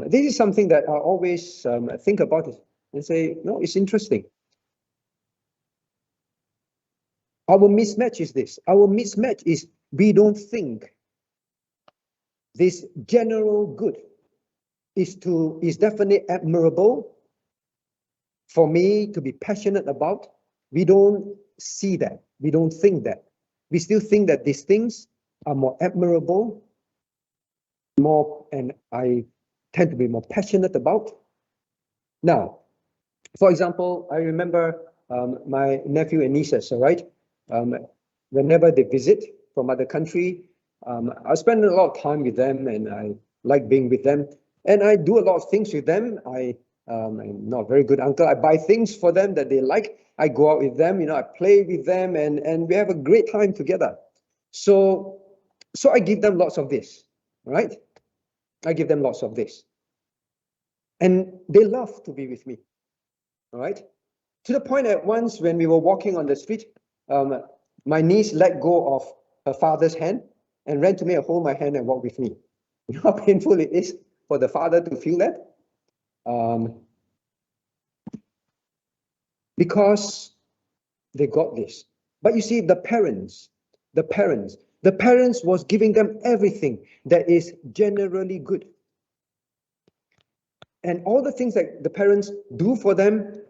This is something that I always think about it and say, no, it's interesting. Our mismatch is this. Our mismatch is we don't think this general good is definitely admirable for me to be passionate about. We don't see that. We don't think that. We still think that these things are more admirable, and I tend to be more passionate about. Now, for example, I remember my nephew and nieces, all right? Whenever they visit from other country, I spend a lot of time with them and I like being with them. And I do a lot of things with them. I'm not a very good uncle. I buy things for them that they like. I go out with them, I play with them and we have a great time together. So I give them lots of this, right? I give them lots of this. And they love to be with me, all right? To the point that once when we were walking on the street, my niece let go of her father's hand and ran to me and hold my hand and walk with me. how painful it is for the father to feel that. Because they got this. But you see, the parents was giving them everything that is generally good. And all the things that the parents do for them,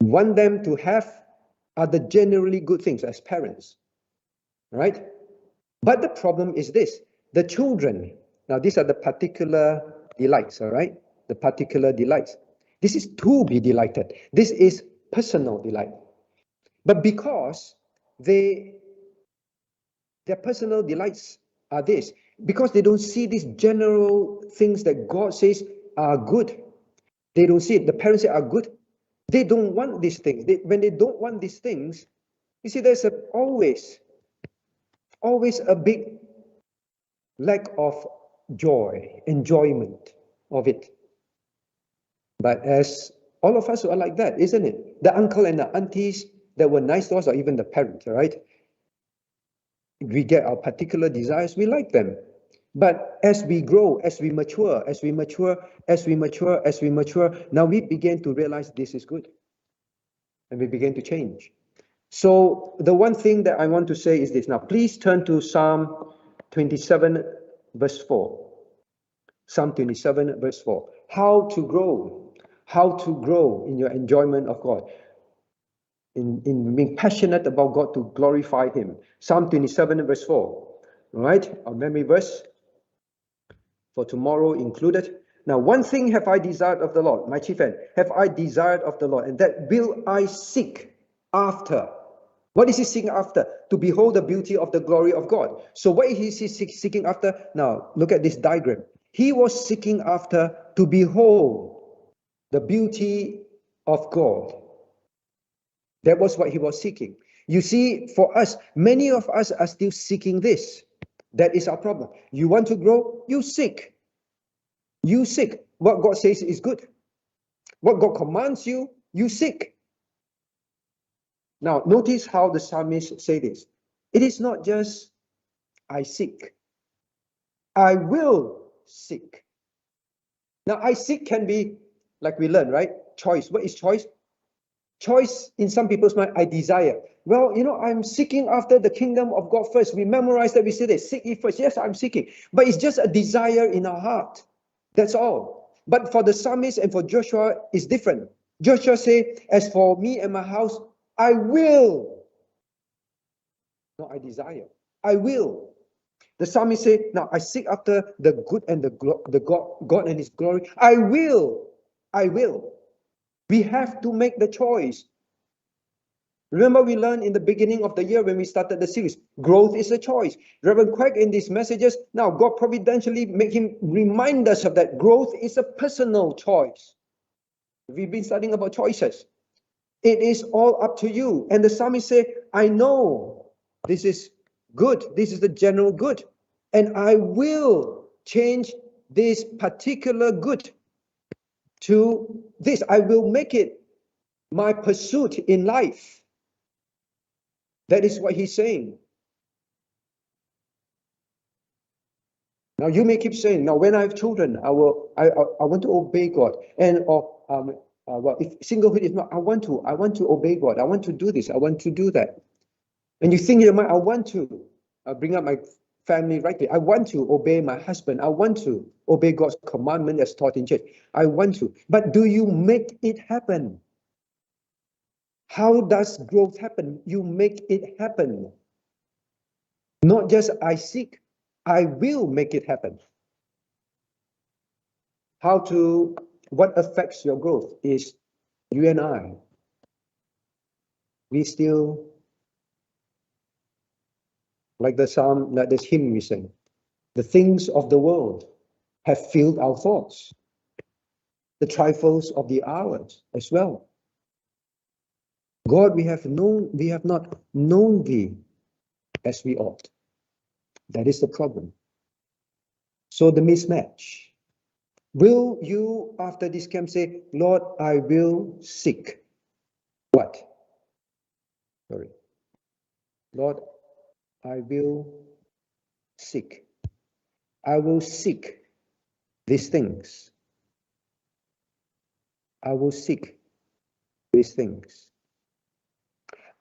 want them to have, are the generally good things as parents, right? But the problem is this, the children, now these are the particular delights, all right? The particular delights. This is to be delighted. This is personal delight. But because their personal delights are this, because they don't see these general things that God says are good, they don't see it. The parents say are good. They don't want these things. When they don't want these things, you see, there's always a big lack of joy, enjoyment of it. But as all of us are like that, isn't it? The uncle and the aunties that were nice to us, or even the parents, right? We get our particular desires, we like them. But as we grow, as we mature, now we begin to realize this is good. And we begin to change. So the one thing that I want to say is this. Now, please turn to Psalm 27, verse 4. Psalm 27, verse 4. How to grow in your enjoyment of God. In being passionate about God, to glorify Him. Psalm 27, verse 4. All right, our memory verse for tomorrow included. Now, one thing have I desired of the Lord, my chief end, have I desired of the Lord, and that will I seek after. What is he seeking after? To behold the beauty of the glory of God. So what is he seeking after? Now, look at this diagram. He was seeking after to behold the beauty of God. That was what he was seeking. You see, for us, many of us are still seeking this. That is our problem. You want to grow? You seek. You seek. What God says is good. What God commands you, you seek. Now, notice how the psalmist say this. It is not just, I seek. I will seek. Now, I seek can be, like we learn, right? Choice. What is choice? Choice in some people's mind, I desire. Well, I'm seeking after the kingdom of God first. We memorize that, we say this, seek ye first. Yes, I'm seeking. But it's just a desire in our heart. That's all. But for the psalmist and for Joshua, it's different. Joshua say, as for me and my house, I will. Not I desire. I will. The psalmist say, now I seek after the good and the God and His glory. I will. I will. We have to make the choice. Remember, we learned in the beginning of the year when we started the series, growth is a choice. Reverend Craig in these messages, now God providentially make him remind us of that. Growth is a personal choice. We've been studying about choices. It is all up to you. And the psalmist say, I know this is good. This is the general good. And I will change this particular good to this. I will make it my pursuit in life. That is what he's saying. Now you may keep saying, now when I have children, I want to obey God. And well, if singlehood is not, I want to obey God. I want to do this. I want to do that. And you think in your mind, I want to bring up my family rightly. I want to obey my husband. I want to obey God's commandment as taught in church. I want to. But do you make it happen? How does growth happen? You make it happen. Not just I seek, I will make it happen. What affects your growth is you and I. We still, like the psalm, like this hymn we sing, the things of the world have filled our thoughts. The trifles of the hours as well. God, we have not known thee as we ought. That is the problem. So the mismatch. Will you, after this camp, say, Lord, I will seek what? Sorry. Lord, I will seek. I will seek these things. I will seek these things.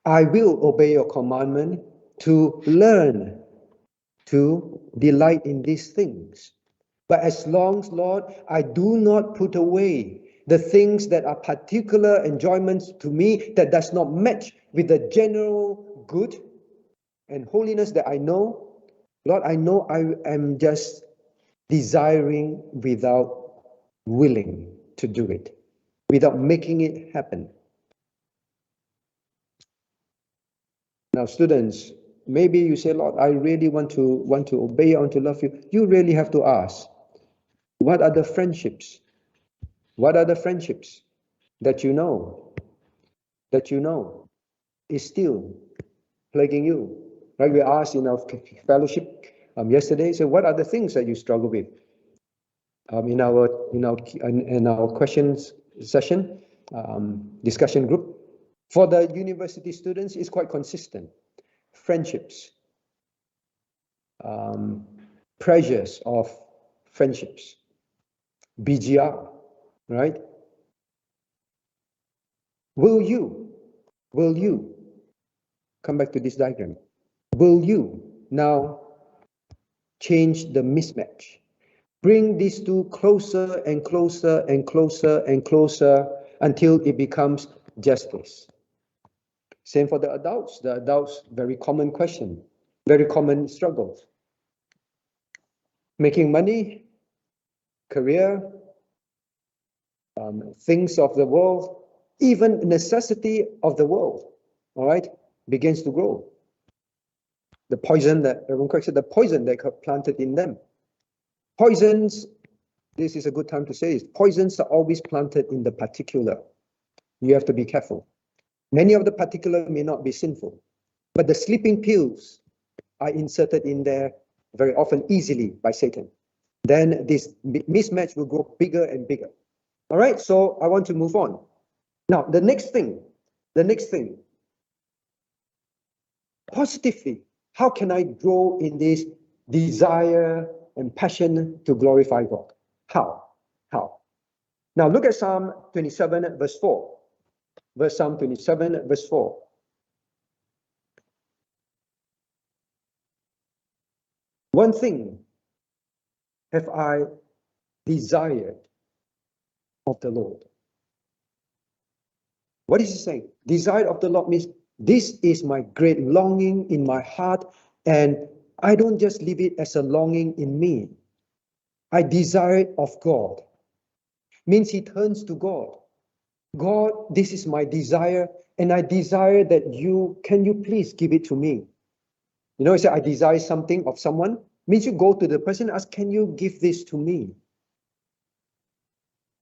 I will obey your commandment to learn to delight in these things. But as long as, Lord, I do not put away the things that are particular enjoyments to me that does not match with the general good and holiness that I know, Lord, I know I am just desiring without willing to do it, without making it happen. Now, students, maybe you say, Lord, I really want to obey, I want to love you. You really have to ask, what are the friendships? What are the friendships that you know is still plaguing you? Right? We asked in our fellowship yesterday, so what are the things that you struggle with? In our questions session, discussion group, for the university students, it's quite consistent. Friendships, pressures of friendships, BGR, right? Will you come back to this diagram? Will you now change the mismatch? Bring these two closer and closer and closer and closer until it becomes justice. Same for the adults. The adults, very common question, very common struggles. Making money, career, things of the world, even necessity of the world, all right, begins to grow. The poison that, Reverend Craig said, the poison that got planted in them. Poisons, this is a good time to say this, poisons are always planted in the particular. You have to be careful. Many of the particular may not be sinful, but the sleeping pills are inserted in there very often easily by Satan. Then this mismatch will grow bigger and bigger. All right, so I want to move on. Now, the next thing, positively, how can I grow in this desire and passion to glorify God? How? Now, look at Psalm 27, verse 4. Psalm 27, verse 4. One thing have I desired of the Lord. What is he saying? Desire of the Lord means this is my great longing in my heart, and I don't just leave it as a longing in me. I desire it of God. Means he turns to God. God, this is my desire, and I desire that can you please give it to me? You know, he said, I desire something of someone. Means you go to the person and ask, can you give this to me?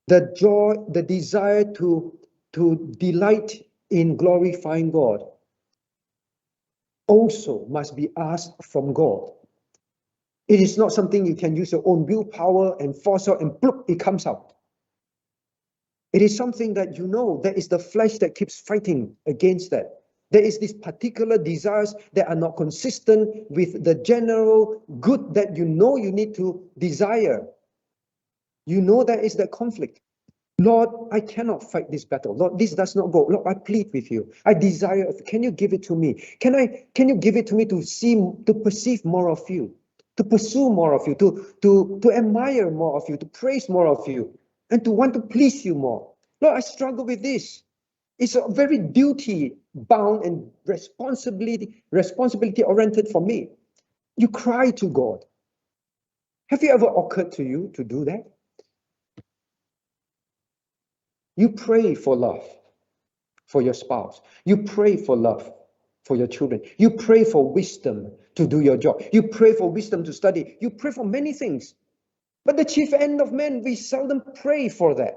The joy, the desire to delight in glorifying God also must be asked from God. It is not something you can use your own willpower and force out and bloop, it comes out. It is something that you know, that is the flesh that keeps fighting against that. There is these particular desires that are not consistent with the general good that you know you need to desire. You know there is that conflict. Lord, I cannot fight this battle. Lord, this does not go. Lord, I plead with you. I desire, can you give it to me? Can you give it to me to perceive more of you, to pursue more of you, to admire more of you, to praise more of you, and to want to please you more? Lord, I struggle with this. It's a very duty-bound and responsibility-oriented for me. You cry to God. Have you ever occurred to you to do that? You pray for love for your spouse. You pray for love for your children. You pray for wisdom to do your job. You pray for wisdom to study. You pray for many things. But the chief end of man, we seldom pray for that.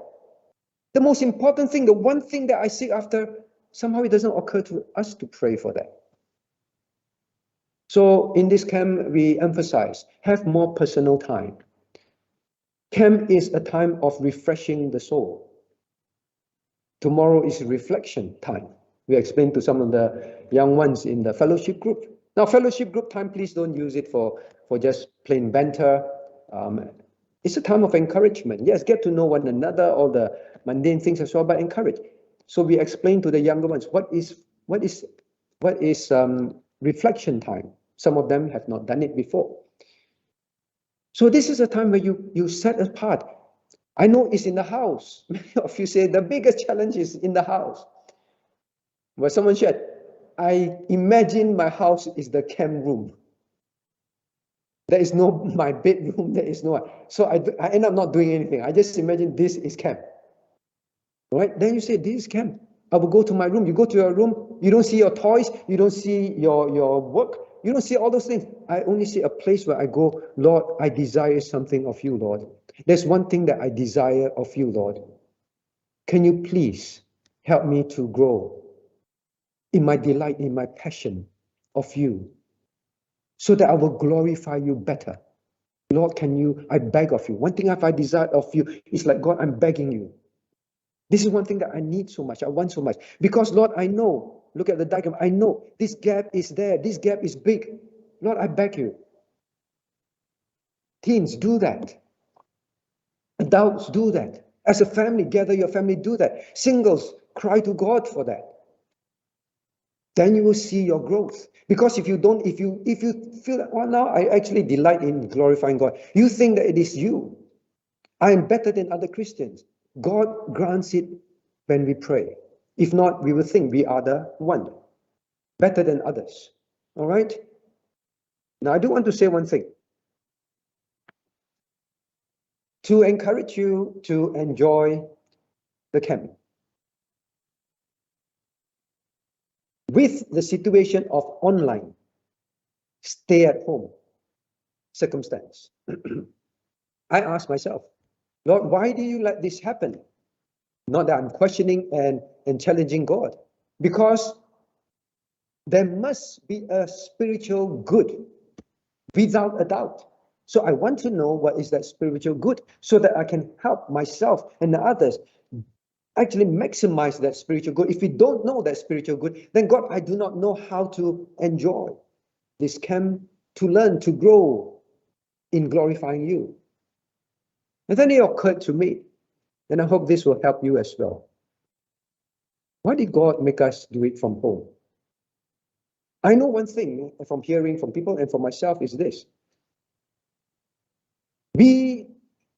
The most important thing, the one thing that I seek after, somehow it doesn't occur to us to pray for that. So in this camp, we emphasize, have more personal time. Camp is a time of refreshing the soul. Tomorrow is reflection time. We explained to some of the young ones in the fellowship group. Now, fellowship group time, please don't use it for just plain banter. It's a time of encouragement. Yes, get to know one another, all the mundane things as well, but encourage. So we explain to the younger ones what is reflection time. Some of them have not done it before. So this is a time where you set apart. I know it's in the house. Many of you say the biggest challenge is in the house. But someone shared, I imagine my house is the camp room. There is no my bedroom. There is no. So I end up not doing anything. I just imagine this is camp. Right? Then you say, this is camp. I will go to my room. You go to your room. You don't see your toys. You don't see your work. You don't see all those things. I only see a place where I go, Lord, I desire something of you, Lord. There's one thing that I desire of you, Lord. Can you please help me to grow in my delight, in my passion of you, so that I will glorify you better? Lord, I beg of you. One thing I desire of you is like, God, I'm begging you. This is one thing that I need so much. I want so much. Because, Lord, I know, look at the diagram. I know this gap is there. This gap is big. Lord, I beg you. Teens, do that. Adults, do that. As a family, gather your family, do that. Singles, cry to God for that. Then you will see your growth. Because if you feel that, well, now I actually delight in glorifying God, you think that it is you. I am better than other Christians. God grants it when we pray. If not, we will think we are the one, better than others. All right? Now, I do want to say one thing. To encourage you to enjoy the camp. With the situation of online, stay at home circumstance, I ask myself, Lord, why do you let this happen? Not that I'm questioning and challenging God, because there must be a spiritual good, without a doubt. So I want to know what is that spiritual good, so that I can help myself and the others actually maximize that spiritual good. If we don't know that spiritual good, then God, I do not know how to enjoy this camp, to learn, to grow in glorifying you. And then it occurred to me, and I hope this will help you as well. Why did God make us do it from home? I know one thing from hearing from people and from myself is this. We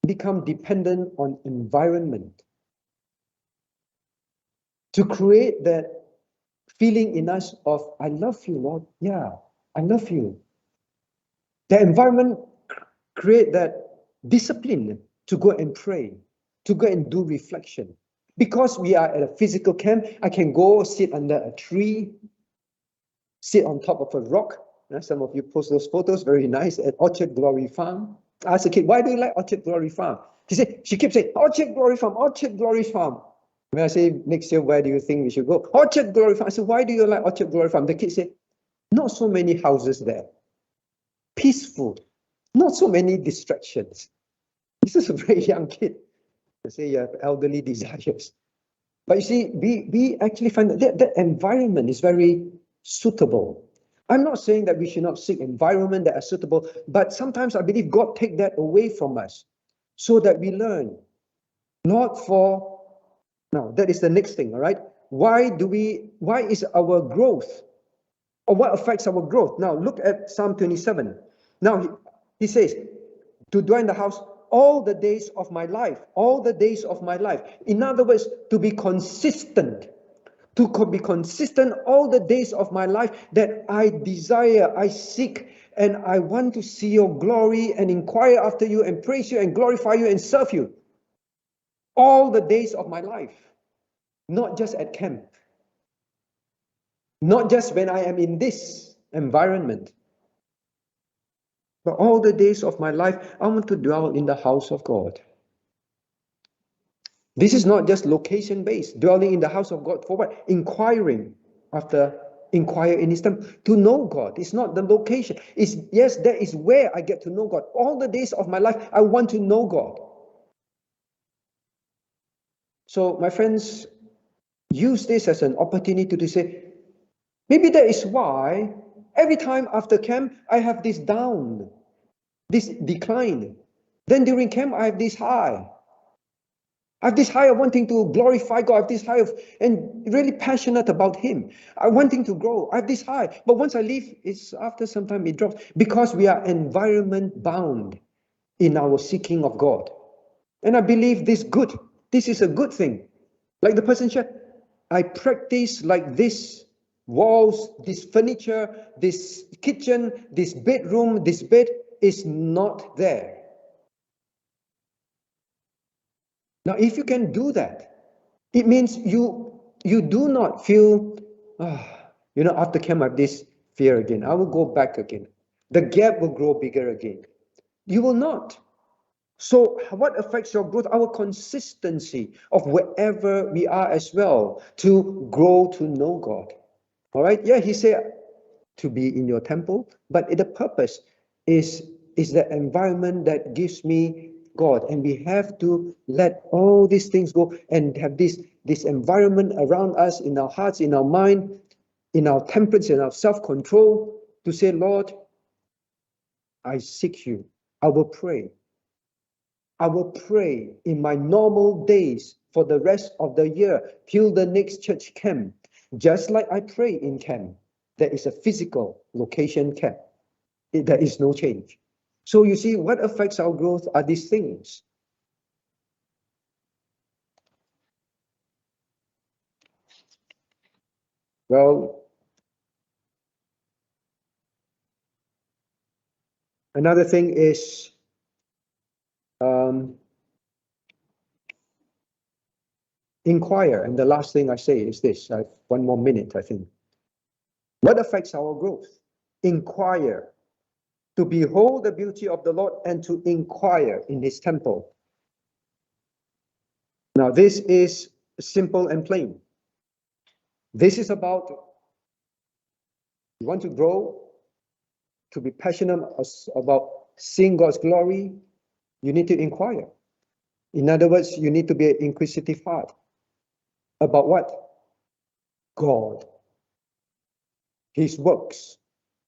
become dependent on environment to create that feeling in us of, I love you, Lord. Yeah, I love you. The environment create that discipline to go and pray, to go and do reflection. Because we are at a physical camp, I can go sit under a tree, sit on top of a rock. Some of you post those photos, very nice, at Orchard Glory Farm. I asked a kid, why do you like Orchard Glory Farm? She keeps saying, Orchard Glory Farm, Orchard Glory Farm. When I say, next year, where do you think we should go? Orchard Glory Farm. I said, why do you like Orchard Glory Farm? The kid said, not so many houses there. Peaceful. Not so many distractions. This is a very young kid. I say you have elderly desires. But you see, we actually find that environment is very suitable. I'm not saying that we should not seek environment that are suitable, but sometimes I believe God take that away from us so that we learn. Now, that is the next thing, all right? Why is our growth, or what affects our growth? Now, look at Psalm 27. Now, he says, to dwell in the house all the days of my life, all the days of my life. In other words, to be consistent, all the days of my life, that I desire, I seek, and I want to see your glory and inquire after you and praise you and glorify you and serve you. All the days of my life, not just at camp, not just when I am in this environment, but all the days of my life, I want to dwell in the house of God. This is not just location-based, dwelling in the house of God for what? Inquire in His temple, to know God. It's not the location. Yes, that is where I get to know God. All the days of my life, I want to know God. So, my friends, use this as an opportunity to say, maybe that is why every time after camp, I have this decline. Then during camp, I have this high. I have this high of wanting to glorify God. I have this high of, and really passionate about Him. I wanting to grow. I have this high. But once I leave, it's after some time it drops because we are environment bound in our seeking of God. And I believe this good. This is a good thing. Like the person said, I practice like this walls, this furniture, this kitchen, this bedroom, this bed is not there. Now, if you can do that, it means you do not feel, after camp I have this fear again. I will go back again. The gap will grow bigger again. You will not. So what affects your growth? Our consistency of wherever we are as well to grow to know God. All right? Yeah, he said to be in your temple, but the purpose is the environment that gives me God, and we have to let all these things go and have this environment around us, in our hearts, in our mind, in our temperance, in our self-control, to say, Lord, I seek you. I will pray. I will pray in my normal days for the rest of the year till the next church camp, just like I pray in camp. There is a physical location camp. There is no change. So you see, what affects our growth are these things. Well, another thing is inquire. And the last thing I say is this. I have 1 more minute, I think. What affects our growth? Inquire. To behold the beauty of the Lord and to inquire in His temple. Now, this is simple and plain. This is about, you want to grow, to be passionate about seeing God's glory, you need to inquire. In other words, you need to be an inquisitive heart. About what? God. His works,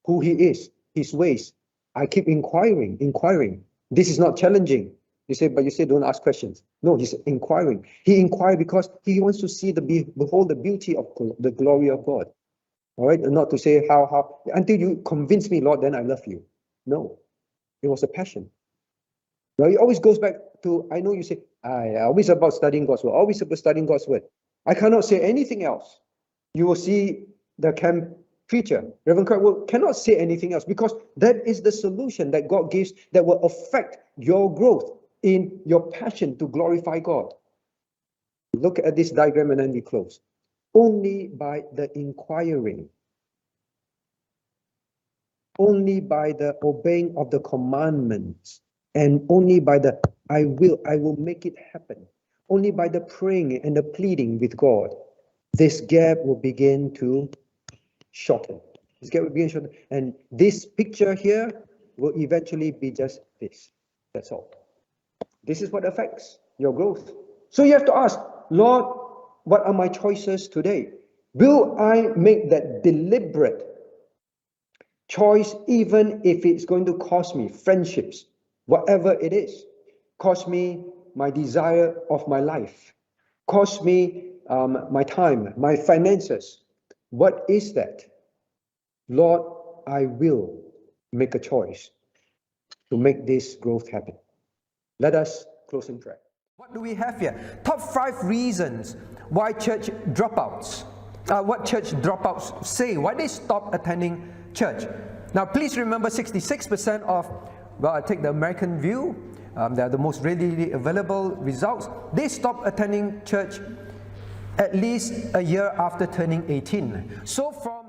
who He is, His ways. I keep inquiring. This is not challenging. You say, but you say don't ask questions. No, he's inquiring. He inquired because he wants to see behold the beauty of the glory of God. All right, and not to say how until you convince me, Lord, then I love you. No, it was a passion. Now it always goes back to, I know you say, I always about studying God's word, always about studying God's word. I cannot say anything else. You will see the camp preacher, Reverend cannot say anything else, because that is the solution that God gives that will affect your growth in your passion to glorify God. Look at this diagram and then we close. Only by the inquiring, only by the obeying of the commandments, and only by the I will make it happen, only by the praying and the pleading with God, this gap will begin to shorten. This gap will begin to shorten. And this picture here will eventually be just this. That's all. This is what affects your growth. So you have to ask, Lord, what are my choices today? Will I make that deliberate choice even if it's going to cost me friendships, whatever it is, cost me my desire of my life, cost me my time, my finances? What is that? Lord, I will make a choice to make this growth happen. Let us close in prayer. What do we have here? Top 5 reasons why church dropouts, what church dropouts say, why they stop attending church. Now, please remember 66% of, well, I take the American view, they are the most readily available results. They stop attending church at least a year after turning 18. So from